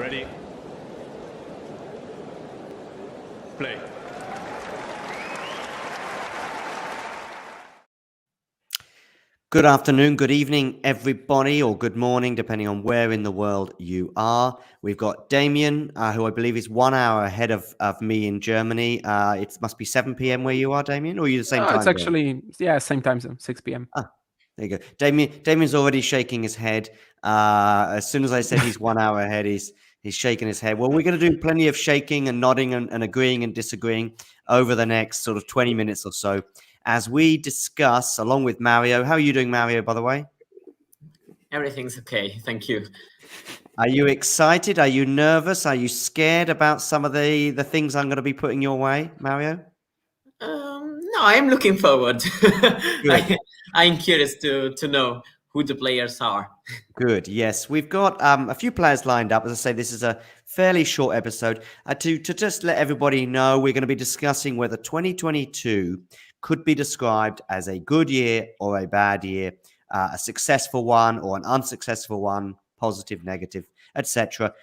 Ready? Play. Good afternoon, good evening, everybody, or good morning, depending on where in the world you are. We've got Damien, who I believe is 1 hour ahead of me in Germany. It must be 7 p.m. where you are, Damien, or are you the same time It's zone? actually, same time zone, 6 p.m. There you go. Damien's already shaking his head. As soon as I said he's 1 hour ahead, he's shaking his head. Well, we're going to do plenty of shaking and nodding and agreeing and disagreeing over the next sort of 20 minutes or so as we discuss, along with Mario. How are you doing, Mario, by the way? Everything's okay. Thank you. Are you excited? Are you nervous? Are you scared about some of the things I'm going to be putting your way, Mario? No, I'm looking forward. I'm curious to know who the players are. Good. Yes, we've got a few players lined up. As I say, this is a fairly short episode. To just let everybody know, we're going to be discussing whether 2022 could be described as a good year or a bad year, a successful one or an unsuccessful one, positive, negative, etc.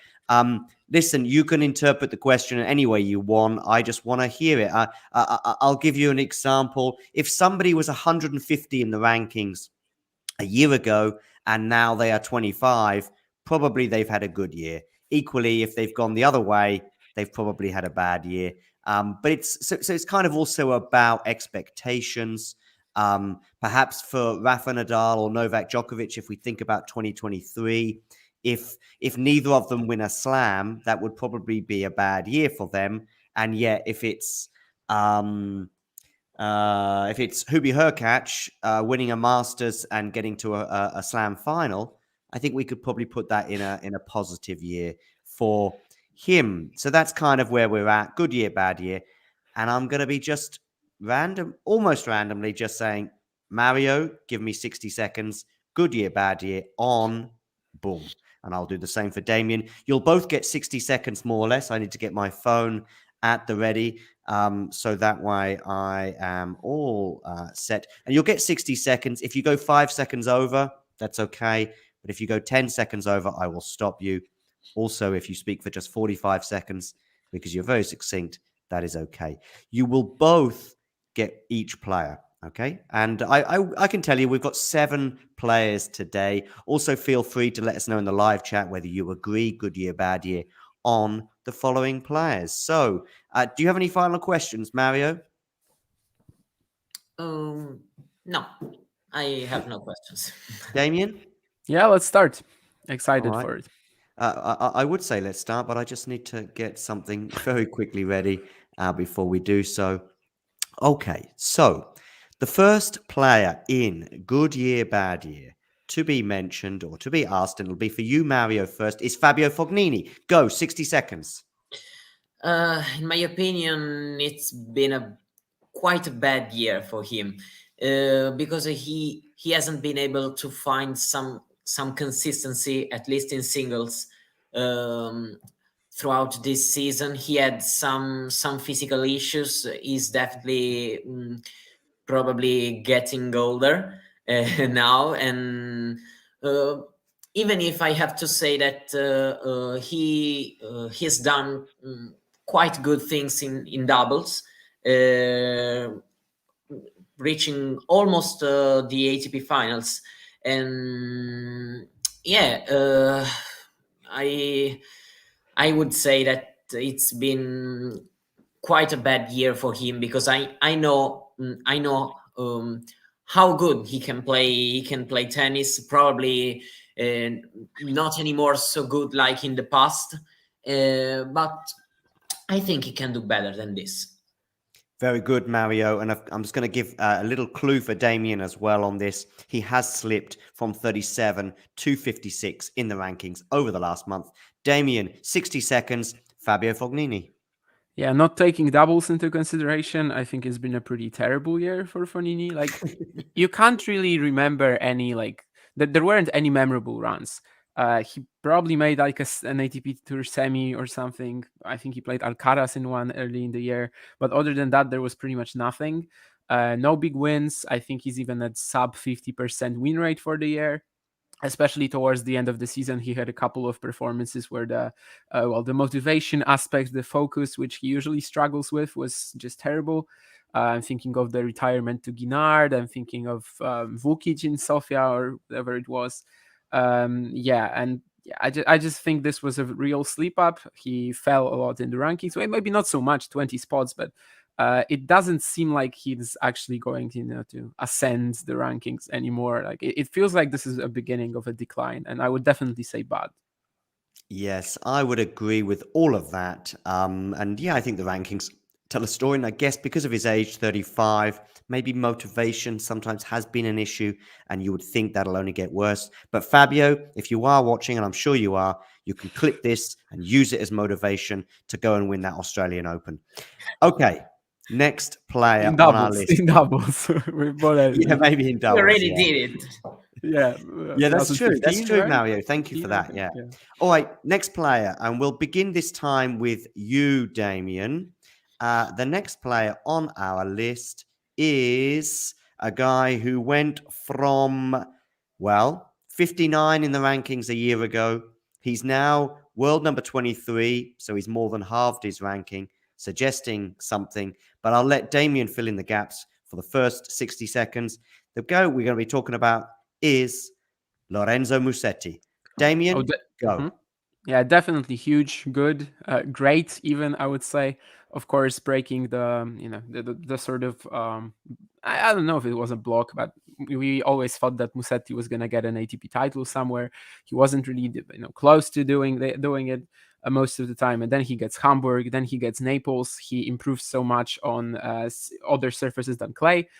Listen, you can interpret the question any way you want. I just want to hear it. I'll give you an example. If somebody was 150 in the rankings a year ago and now they are 25, probably they've had a good year. Equally, if they've gone the other way, they've probably had a bad year. But it's kind of also about expectations. Perhaps for Rafa Nadal or Novak Djokovic, if we think about 2023, if neither of them win a slam, that would probably be a bad year for them. And yet, if it's Hubie Hurkacz winning a Masters and getting to a slam final, I think we could probably put that in a positive year for him. So that's kind of where we're at. Good year, bad year. And I'm going to be just almost randomly just saying, Mario, give me 60 seconds. Good year, bad year, on, boom. And I'll do the same for Damien. You'll both get 60 seconds more or less. I need to get my phone at the ready. So that way I am all set. And you'll get 60 seconds. If you go 5 seconds over, that's okay. But if you go 10 seconds over, I will stop you. Also, if you speak for just 45 seconds, because you're very succinct, that is okay. You will both get each player. Okay. And I can tell you we've got 7 players today. Also, feel free to let us know in the live chat whether you agree, good year, bad year, on the following players. So, do you have any final questions, Mario? No, I have no questions. Damien? Yeah, let's start. Excited All right. for it. I would say let's start, but I just need to get something very quickly ready before we do so. Okay, so the first player in good year, bad year to be mentioned or to be asked, and it'll be for you, Mario, first, is Fabio Fognini. Go, 60 seconds. In my opinion, it's been quite a bad year for him because he hasn't been able to find some consistency, at least in singles. Throughout this season, he had some physical issues. He's definitely probably getting older now, and even if I have to say that he's done quite good things in doubles, reaching almost the ATP finals, and I would say that it's been quite a bad year for him because I know how good he can play. He can play tennis, probably not anymore so good like in the past, but I think he can do better than this. Very good, Mario. And I'm just going to give a little clue for Damien as well on this. He has slipped from 37 to 56 in the rankings over the last month. Damien, 60 seconds, Fabio Fognini. Yeah, not taking doubles into consideration, I think it's been a pretty terrible year for Fognini. Like, you can't really remember any, there weren't any memorable runs. He probably made an ATP Tour semi or something. I think he played Alcaraz in one early in the year. But other than that, there was pretty much nothing. No big wins. I think he's even at sub 50% win rate for the year. especially towards the end of the season. He had a couple of performances where the motivation aspect, the focus, which he usually struggles with, was just terrible. I'm thinking of the retirement to Ginard. I'm thinking of Vukic in Sofia or whatever it was. I just think this was a real sleep up. He fell a lot in the rankings. Well, maybe not so much, 20 spots, but it doesn't seem like he's actually going to ascend the rankings anymore. Like it feels like this is a beginning of a decline, and I would definitely say bad. Yes, I would agree with all of that. And yeah, I think the rankings tell a story. And I guess because of his age, 35, maybe motivation sometimes has been an issue, and you would think that'll only get worse. But Fabio, if you are watching, and I'm sure you are, you can clip this and use it as motivation to go and win that Australian Open. Okay, next player In on our doubles, list. in doubles. Yeah, maybe in You doubles. already yeah. did it. Yeah, Yeah, that's true. That's 2015, true, right? Mario. Thank you for that. Yeah. Yeah. All right, next player, and we'll begin this time with you, Damien. The next player on our list is a guy who went from, 59 in the rankings a year ago. He's now world number 23, so he's more than halved his ranking, suggesting something. But I'll let Damien fill in the gaps for the first 60 seconds. The guy we're going to be talking about is Lorenzo Musetti. Damien, go. Mhm. Yeah, definitely huge, good, great. Even I would say, of course, breaking the sort of I don't know if it was a block, but we always thought that Musetti was gonna get an ATP title somewhere. He wasn't really close to doing it most of the time, and then he gets Hamburg, then he gets Naples. He improves so much on other surfaces than clay.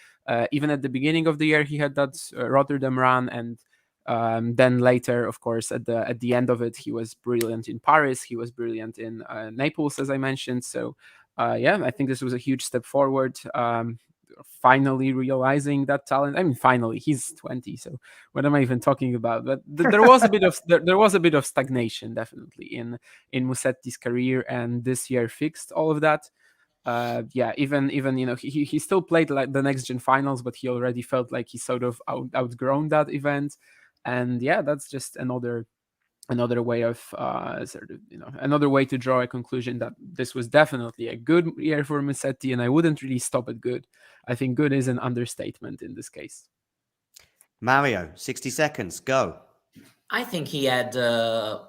Even at the beginning of the year, he had that Rotterdam run, and then later, of course, at the end of it, he was brilliant in Paris. He was brilliant in Naples, as I mentioned. So, I think this was a huge step forward. Finally realizing that talent. I mean, finally, he's 20. So, what am I even talking about? But there was a bit of there was a bit of stagnation, definitely, in Musetti's career, and this year fixed all of that. Even he still played like the next gen finals, but he already felt like he sort of outgrown that event. And that's just another way of another way to draw a conclusion that this was definitely a good year for Musetti, and I wouldn't really stop at good. I think good is an understatement in this case. Mario, 60 seconds, go. I think he had a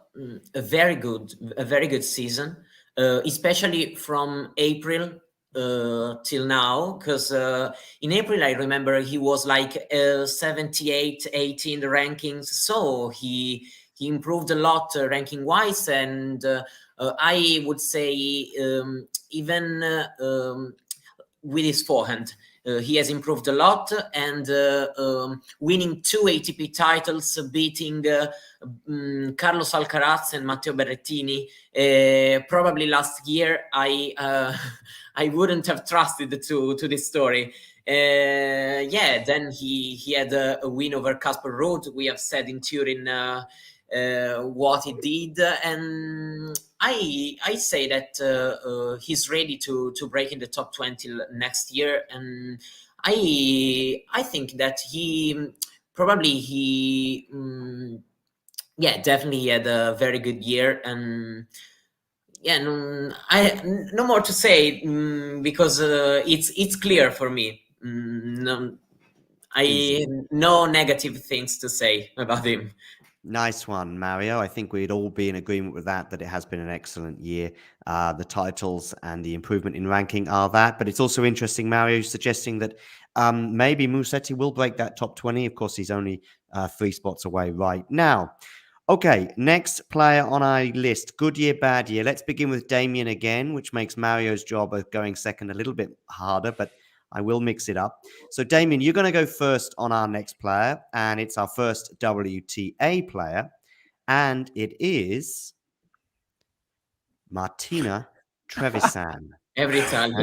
very good season, especially from April till now, because in April I remember he was like 78, 80 in the rankings, so he improved a lot ranking wise, and I would say even with his forehand. He has improved a lot, and winning 2 ATP titles, beating Carlos Alcaraz and Matteo Berrettini. Probably last year, I wouldn't have trusted to this story. Then he had a win over Casper Ruud. We have said in Turin what he did, and I say that he's ready to break in the top 20 next year, and I think that he definitely had a very good year, and no more to say because it's clear for me. No negative things to say about him. Nice one, Mario. I think we'd all be in agreement with that it has been an excellent year. The titles and the improvement in ranking are that. But it's also interesting, Mario, suggesting that maybe Musetti will break that top 20. Of course, he's only 3 spots away right now. Okay, next player on our list. Good year, bad year. Let's begin with Damien again, which makes Mario's job of going second a little bit harder, but I will mix it up. So, Damien, you're going to go first on our next player, and it's our first WTA player, and it is Martina Trevisan. Every time.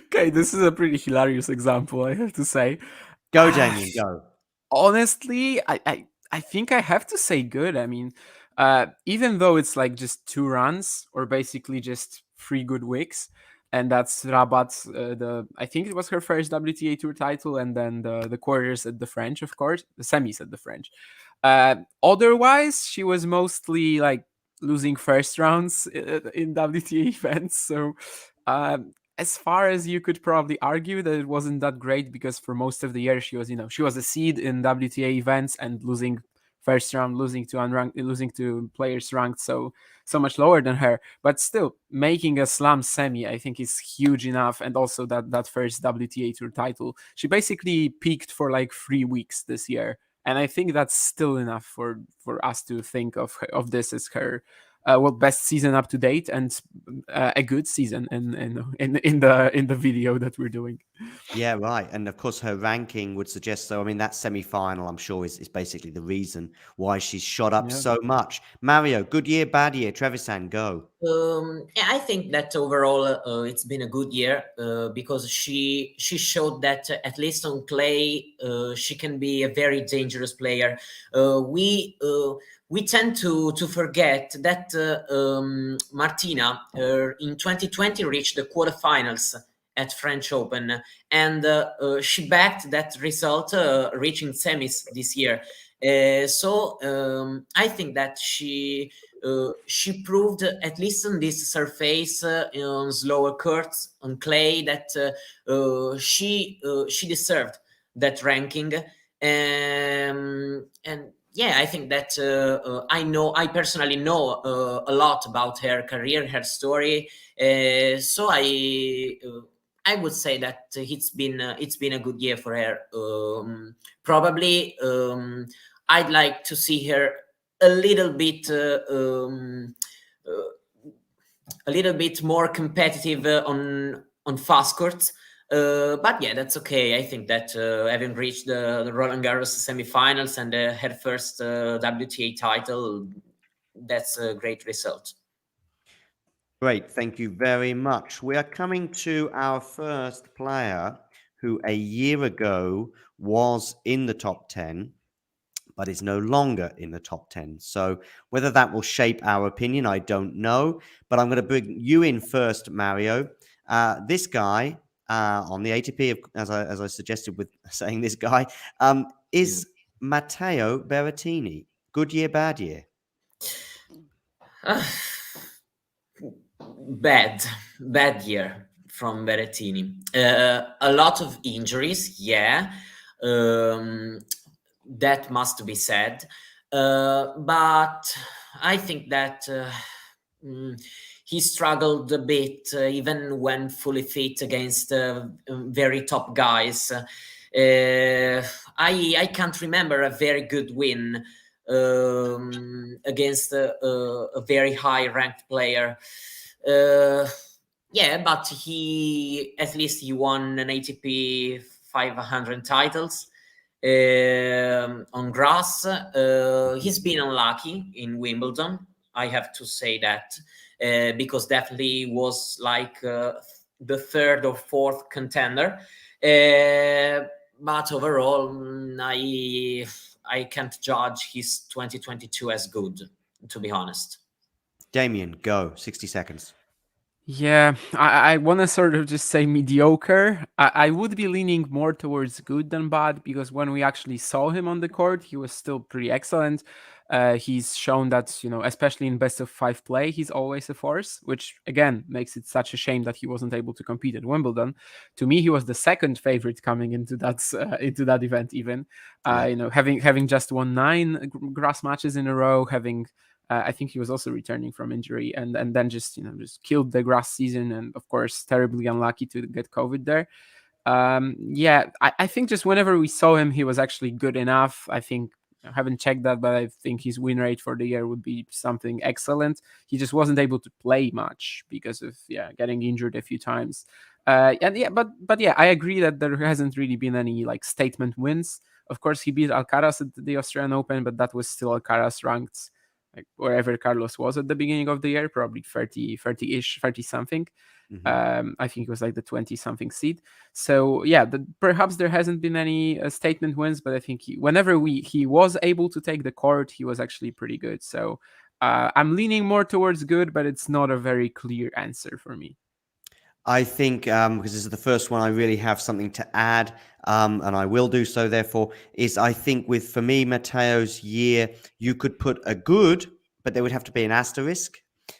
Okay, this is a pretty hilarious example, I have to say. Go, Damien, go. Honestly, I think I have to say good. I mean, even though it's like just 2 runs or basically just 3 good weeks, and that's Rabat. I think it was her first WTA Tour title, and then the quarters at the French, of course, the semis at the French. Otherwise, she was mostly like losing first rounds in WTA events. So, as far as you could probably argue that it wasn't that great, because for most of the year she was a seed in WTA events and losing first round, losing to players ranked so much lower than her. But still, making a slam semi, I think, is huge enough. And also that first WTA Tour title, she basically peaked for like 3 weeks this year. And I think that's still enough for us to think of this as her best season up to date, and a good season in the video that we're doing. Yeah, right. And of course, her ranking would suggest so. I mean, that semi-final, I'm sure, is basically the reason why she's shot up Yeah. so much. Mario, good year, bad year. Trevisan, go. Yeah, I think that overall it's been a good year because she showed that at least on clay she can be a very dangerous player. We tend to forget that Martina in 2020 reached the quarterfinals at French Open, and she backed that result, reaching semis this year. So I think that she proved, at least on this surface, on slower courts, on clay, that she deserved that ranking. And yeah, I think that I personally know a lot about her career, her story. So I would say that it's been a good year for her. Probably I'd like to see her a little bit more competitive on fast courts. But yeah, that's okay. I think that having reached the Roland Garros semifinals and her first WTA title, that's a great result. Great. Thank you very much. We are coming to our first player who a year ago was in the top 10, but is no longer in the top 10. So whether that will shape our opinion, I don't know. But I'm going to bring you in first, Mario. This guy on the ATP, as I suggested with saying this guy, is Matteo Berrettini. Good year, bad year? Bad year from Berrettini. A lot of injuries, yeah. That must be said. But I think that he struggled a bit, even when fully fit against very top guys. I can't remember a very good win against a very high ranked player. Yeah, but he won an ATP 500 titles on grass. He's been unlucky in Wimbledon, I have to say that, because definitely was like the third or fourth contender. But overall, I can't judge his 2022 as good, to be honest. Damien, go. 60 seconds. Yeah, I want to sort of just say mediocre. I would be leaning more towards good than bad, because when we actually saw him on the court, he was still pretty excellent. He's shown that, especially in best of 5 play, he's always a force, which again makes it such a shame that he wasn't able to compete at Wimbledon. To me, he was the second favorite coming into that event. Even having just won 9 grass matches in a row, having. I think he was also returning from injury, and then just killed the grass season, and of course terribly unlucky to get COVID there. I think just whenever we saw him, he was actually good enough. I think I haven't checked that, but I think his win rate for the year would be something excellent. He just wasn't able to play much because of getting injured a few times. But I agree that there hasn't really been any like statement wins. Of course, he beat Alcaraz at the Australian Open, but that was still Alcaraz ranked like wherever Carlos was at the beginning of the year, probably 30-ish, 30-something. Mm-hmm. I think it was like the 20-something seed. So perhaps there hasn't been any statement wins, but I think whenever he was able to take the court, he was actually pretty good. So I'm leaning more towards good, but it's not a very clear answer for me. I think because this is the first one I really have something to add, and I will do so. Therefore, is I think for me Matteo's year, you could put a good, but there would have to be an asterisk,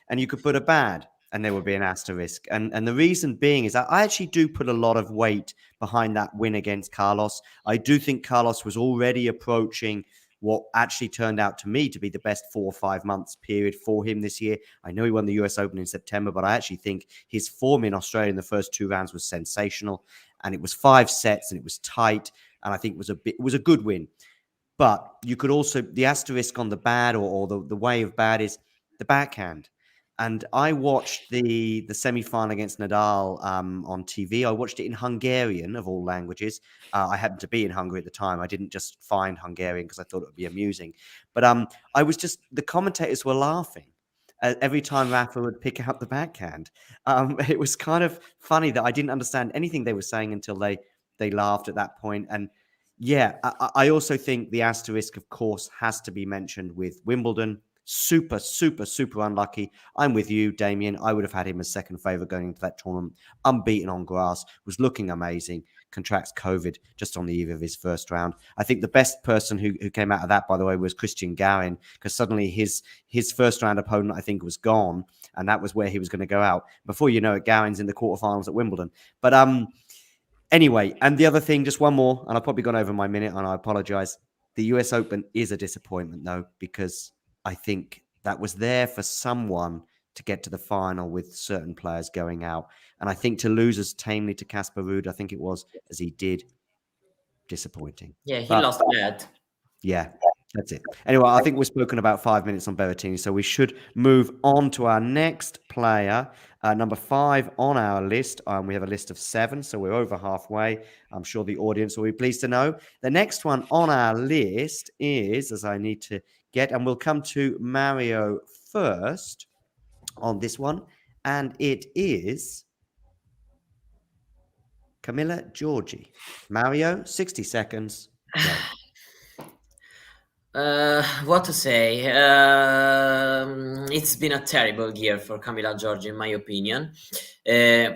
and you could put a bad, and there would be an asterisk. And the reason being is that I actually do put a lot of weight behind that win against Carlos. I do think Carlos was already approaching what actually turned out to me to be the best 4 or 5 months period for him this year. I know he won the US Open in September, but I actually think his form in Australia in the first 2 rounds was sensational. And it was 5 sets and it was tight. And I think it was a good win. But you could also, the asterisk on the bad or the way of bad is the backhand. And I watched the semi-final against Nadal on TV. I watched it in Hungarian, of all languages. I happened to be in Hungary at the time. I didn't just find Hungarian because I thought it would be amusing. But the commentators were laughing every time Rafa would pick out the backhand. It was kind of funny that I didn't understand anything they were saying until they laughed at that point. And yeah, I also think the asterisk, of course, has to be mentioned with Wimbledon. Super, super, super unlucky. I'm with you, Damien. I would have had him as second favourite going into that tournament. Unbeaten on grass, was looking amazing. Contracts COVID just on the eve of his first round. I think the best person who came out of that, by the way, was Christian Garin, because suddenly his first round opponent, I think, was gone, and that was where he was going to go out. Before you know it, Garin's in the quarterfinals at Wimbledon. But anyway, and the other thing, just one more, and I've probably gone over my minute, and I apologise. The US Open is a disappointment, though, because I think that was there for someone to get to the final with certain players going out. And I think to lose as tamely to Casper Ruud, I think it was, as he did, disappointing. Yeah, he lost bad. Yeah, that's it. Anyway, I think we've spoken about 5 minutes on Berrettini, so we should move on to our next player. Number 5 on our list. We have a list of 7, so we're over halfway. I'm sure the audience will be pleased to know. The next one on our list is, as I need to get, and we'll come to Mario first on this one, and it is Camila Giorgi. Mario, 60 seconds. What to say? It's been a terrible year for Camila Giorgi, in my opinion.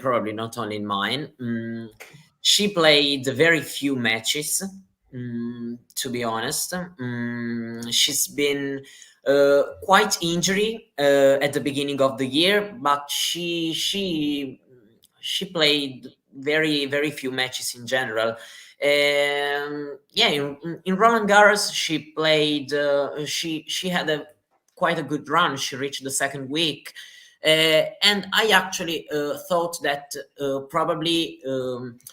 Probably not only in mine. She played very few matches, to be honest. She's been quite injury at the beginning of the year, but she played very, very few matches in general. In Roland Garros, she played. She had quite a good run. She reached the second week, and I actually thought that probably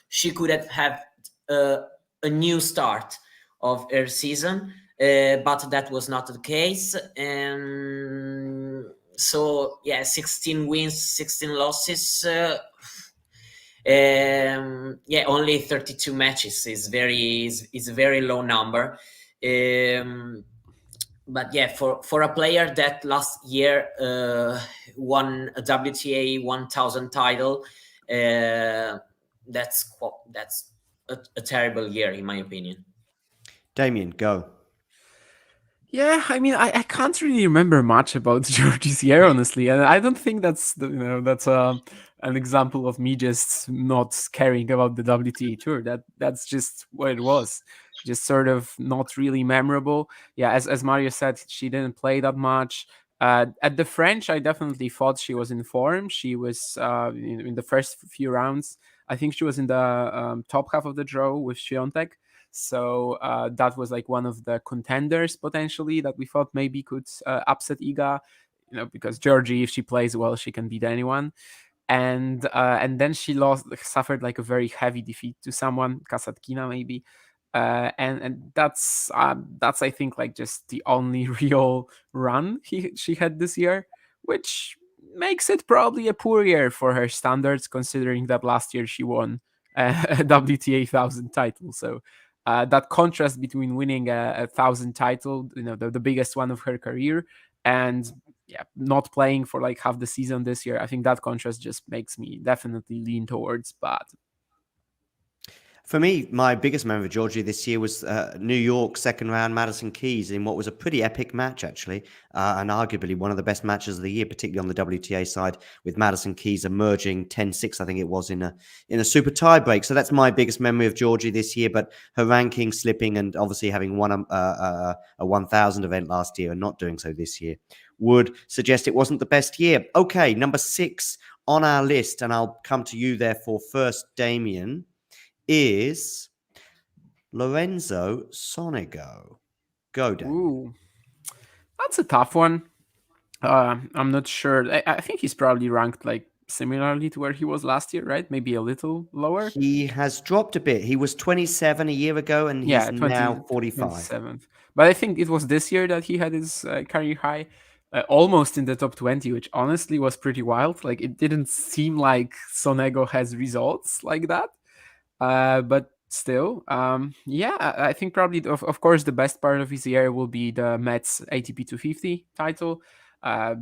she could have had a new start of her season, but that was not the case. And so, 16 wins, 16 losses. Only 32 matches is a very low number. But for a player that last year won a WTA 1000 title, that's a terrible year in my opinion. Damien, go. Yeah, I mean, I can't really remember much about Giorgi's year, honestly, and I don't think that's an example of me just not caring about the WTA tour. That's just what it was, just sort of not really memorable. Yeah, as Mario said, she didn't play that much. At the French, I definitely thought she was in form. She was in the first few rounds. I think she was in the top half of the draw with Swiatek. So that was like one of the contenders potentially that we thought maybe could upset Iga, because Giorgi, if she plays well, she can beat anyone. And then she suffered like a very heavy defeat to someone, Kasatkina maybe. And that's I think like just the only real run she had this year, which makes it probably a poor year for her standards, considering that last year she won a WTA 1000 title. So that contrast between winning a 1000 title, the biggest one of her career, and not playing for like half the season this year, I think that contrast just makes me definitely lean towards bad. For me, my biggest memory of Georgie this year was New York second round Madison Keys in what was a pretty epic match, actually, and arguably one of the best matches of the year, particularly on the WTA side, with Madison Keys emerging 10-6, I think it was, in a super tie break. So that's my biggest memory of Georgie this year. But her ranking slipping and obviously having won a 1,000 event last year and not doing so this year would suggest it wasn't the best year. Okay, number 6 on our list, and I'll come to you therefore first, Damien, is Lorenzo Sonego. Go, Dan. Ooh, that's a tough one. I'm not sure. I think he's probably ranked like similarly to where he was last year, right? Maybe a little lower. He has dropped a bit. He was 27 a year ago, and he's now 45. 27th. But I think it was this year that he had his career high, almost in the top 20, which honestly was pretty wild. Like, it didn't seem like Sonego has results like that. But still, I think probably, of course, the best part of his year will be the Mets ATP 250 title.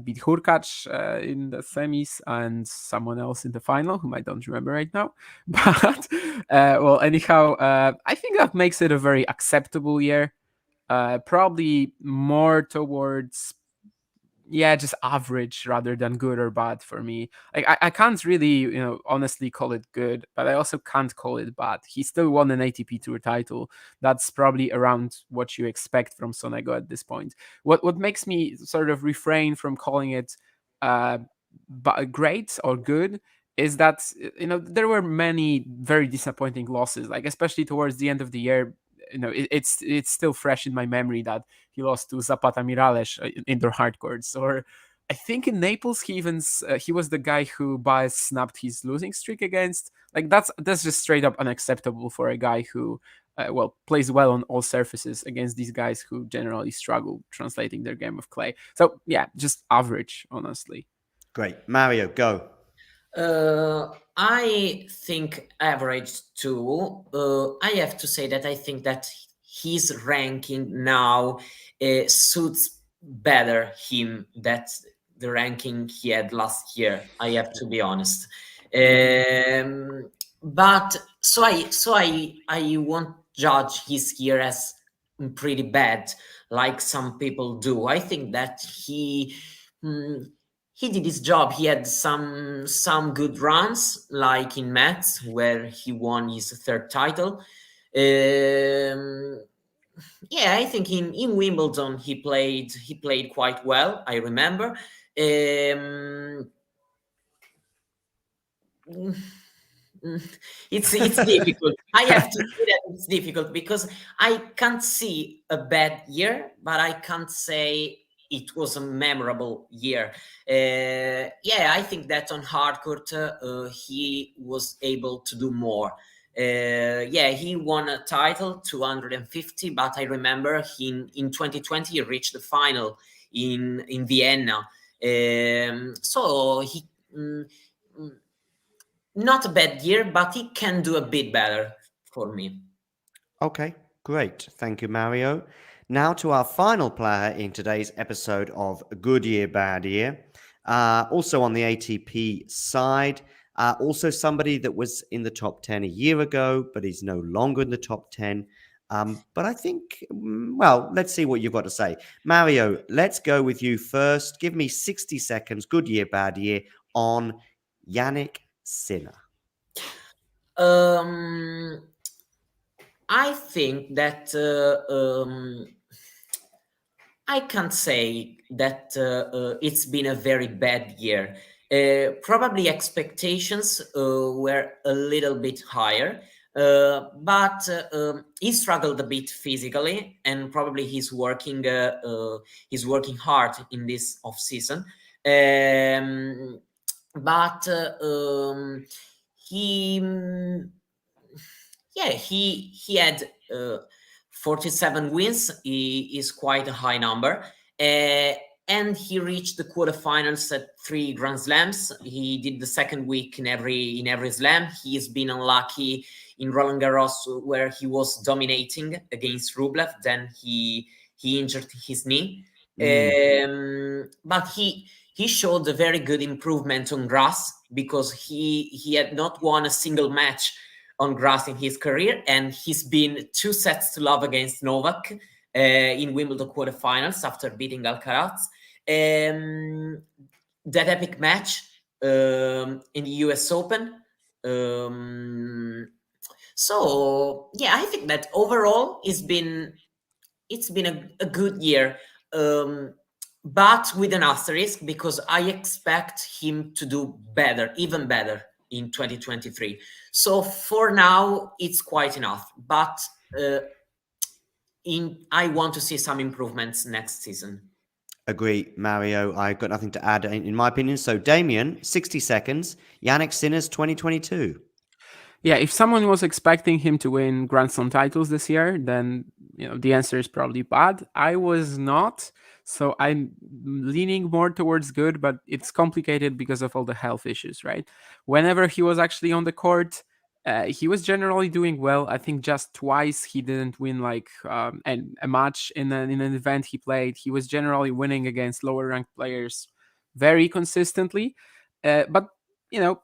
Beat Hurkacz in the semis and someone else in the final, whom I don't remember right now. But, well, anyhow, I think that makes it a very acceptable year. Probably more towards, just average rather than good or bad for me. Like, I can't really, honestly call it good, but I also can't call it bad. He still won an ATP Tour title. That's probably around what you expect from Sonego at this point. What makes me sort of refrain from calling it great or good is that, there were many very disappointing losses, like especially towards the end of the year. It's still fresh in my memory that he lost to Zapata Miralles in indoor hard courts, or I think in Naples he even he was the guy who Baez snapped his losing streak against. Like, that's just straight up unacceptable for a guy who plays well on all surfaces against these guys who generally struggle translating their game of clay. So yeah, just average, honestly. Great. Mario, go. I think average too. I have to say that I think that his ranking now suits better him that the ranking he had last year. I have to be honest. But so I won't judge his year as pretty bad like some people do. I think that he did his job. He had some good runs, like in Metz, where he won his third title. I think in Wimbledon he played quite well. I remember. It's difficult. I have to say that it's difficult because I can't see a bad year, but I can't say it was a memorable year. I think that on hardcourt he was able to do more. He won a title, 250, but I remember in 2020 he reached the final in Vienna. So he not a bad year, but he can do a bit better for me. Okay, great. Thank you, Mario. Now to our final player in today's episode of Good Year, Bad Year. Also on the ATP side, also somebody that was in the top 10 a year ago, but he's no longer in the top 10. But I think, let's see what you've got to say. Mario, let's go with you first. Give me 60 seconds, Good Year, Bad Year, on Jannik Sinner. I think that I can't say that it's been a very bad year. Probably expectations were a little bit higher, but he struggled a bit physically, and probably he's working hard in this off season. But he had 47 wins. He is quite a high number, and he reached the quarterfinals at 3 Grand Slams. He did the second week in every slam. He has been unlucky in Roland Garros, where he was dominating against Rublev. Then he injured his knee, but he showed a very good improvement on grass, because he had not won a single match on grass in his career, and he's been 2-0 against Novak in Wimbledon quarterfinals after beating Alcaraz. That epic match in the US Open. So yeah, I think that overall it's been a good year, but with an asterisk, because I expect him to do better, even better in 2023. So for now, it's quite enough, but I want to see some improvements next season. Agree, Mario. I've got nothing to add in my opinion. So Damien, 60 seconds. Jannik Sinner's 2022. Yeah, if someone was expecting him to win Grand Slam titles this year, then the answer is probably bad. I was not, so I'm leaning more towards good, but it's complicated because of all the health issues, right? Whenever he was actually on the court, he was generally doing well. I think just twice he didn't win a match in an event he played. He was generally winning against lower ranked players very consistently, but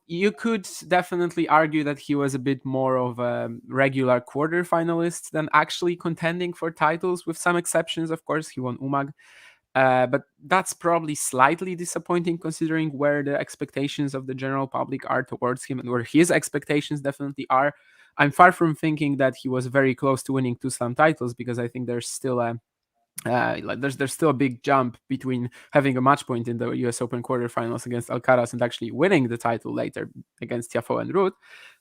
you could definitely argue that he was a bit more of a regular quarterfinalist than actually contending for titles, with some exceptions. Of course, he won Umag. But that's probably slightly disappointing considering where the expectations of the general public are towards him and where his expectations definitely are. I'm far from thinking that he was very close to winning 2 Slam titles, because I think there's still there's still a big jump between having a match point in the US Open quarterfinals against Alcaraz and actually winning the title later against Tiafoe and Ruud.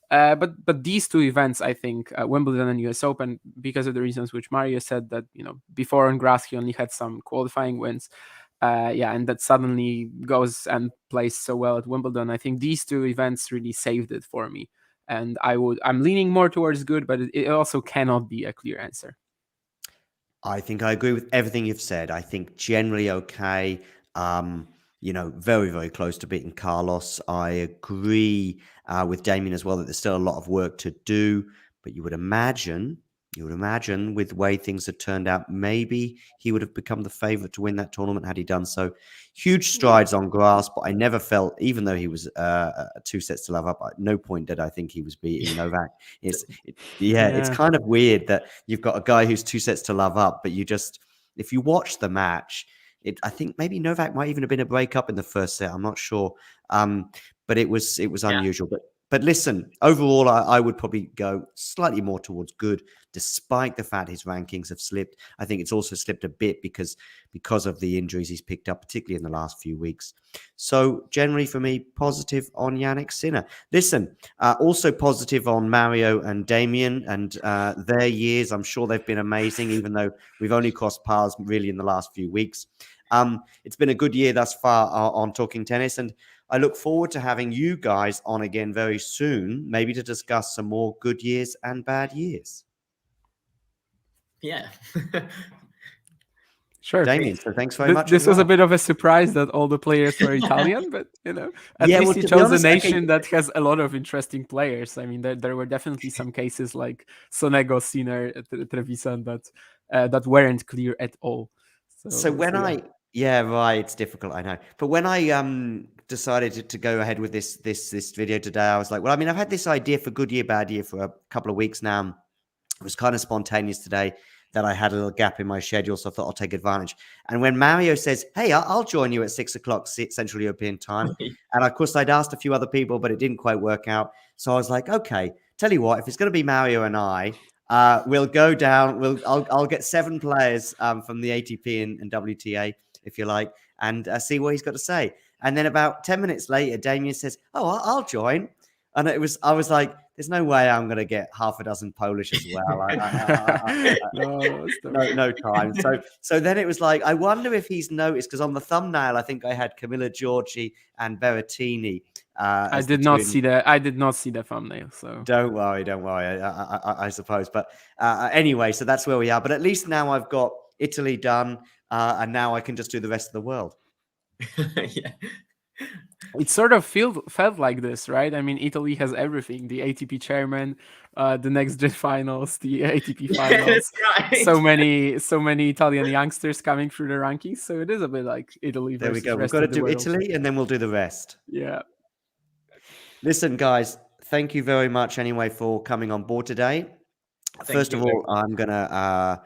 But these two events, I think, Wimbledon and US Open, because of the reasons which Mario said, that before on grass he only had some qualifying wins, and that suddenly goes and plays so well at Wimbledon. I think these two events really saved it for me, and I'm leaning more towards good, but it also cannot be a clear answer. I think I agree with everything you've said. I think generally okay. Very, very close to beating Carlos. I agree with Damien as well that there's still a lot of work to do, but you would imagine with the way things had turned out, maybe he would have become the favorite to win that tournament had he done so. Huge strides on grass, but I never felt, even though he was 2-0 up, at no point did I think he was beating Novak. It's kind of weird that you've got a guy who's 2-0 up, but if you watch the match, I think maybe Novak might even have been a breakup in the first set. I'm not sure, but it was unusual. But listen, overall, I would probably go slightly more towards good, despite the fact his rankings have slipped. I think it's also slipped a bit because of the injuries he's picked up, particularly in the last few weeks. So generally for me, positive on Jannik Sinner. Listen, also positive on Mario and Damien and their years. I'm sure they've been amazing, even though we've only crossed paths really in the last few weeks. It's been a good year thus far on Talking Tennis, and I look forward to having you guys on again very soon, maybe to discuss some more good years and bad years. Yeah. Sure. Damien, so thanks very much. This was a bit of a surprise that all the players were Italian, but at least he chose a nation that has a lot of interesting players. I mean, there were definitely some cases like Sonego, Sinner, Trevisan that weren't clear at all. So when it's difficult, I know. But when I decided to go ahead with this video today, I was like, well, I mean, I've had this idea for good year, bad year for a couple of weeks now. It was kind of spontaneous today that I had a little gap in my schedule, so I thought I'll take advantage. And when Mario says, hey, I'll join you at 6 o'clock Central European time. And of course, I'd asked a few other people, but it didn't quite work out. So I was like, okay, tell you what, if it's going to be Mario and I, we'll go down. I'll get 7 players from the ATP and WTA, if you like, and see what he's got to say. And then about 10 minutes later, Damien says, oh, I'll join. And I was like, there's no way I'm going to get half a dozen Polish as well. No time. So then it was like, I wonder if he's noticed, because on the thumbnail, I think I had Camilla Giorgi and Berrettini. I did not see the thumbnail. So don't worry. I suppose. But anyway, so that's where we are. But at least now I've got Italy done, and now I can just do the rest of the world. Yeah. It sort of felt like this, right? I mean, Italy has everything: the ATP chairman, the next gen finals, the ATP finals. Right. So many Italian youngsters coming through the rankings. So it is a bit like Italy. There we go. We've got to do Italy, and then we'll do the rest. Yeah. Listen, guys, thank you very much anyway for coming on board today. First of you very all, I'm going to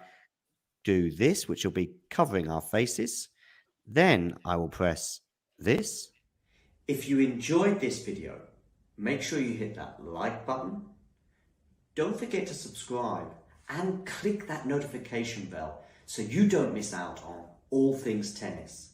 do this, which will be covering our faces. Then I will press this. If you enjoyed this video, make sure you hit that like button. Don't forget to subscribe and click that notification bell so you don't miss out on all things tennis.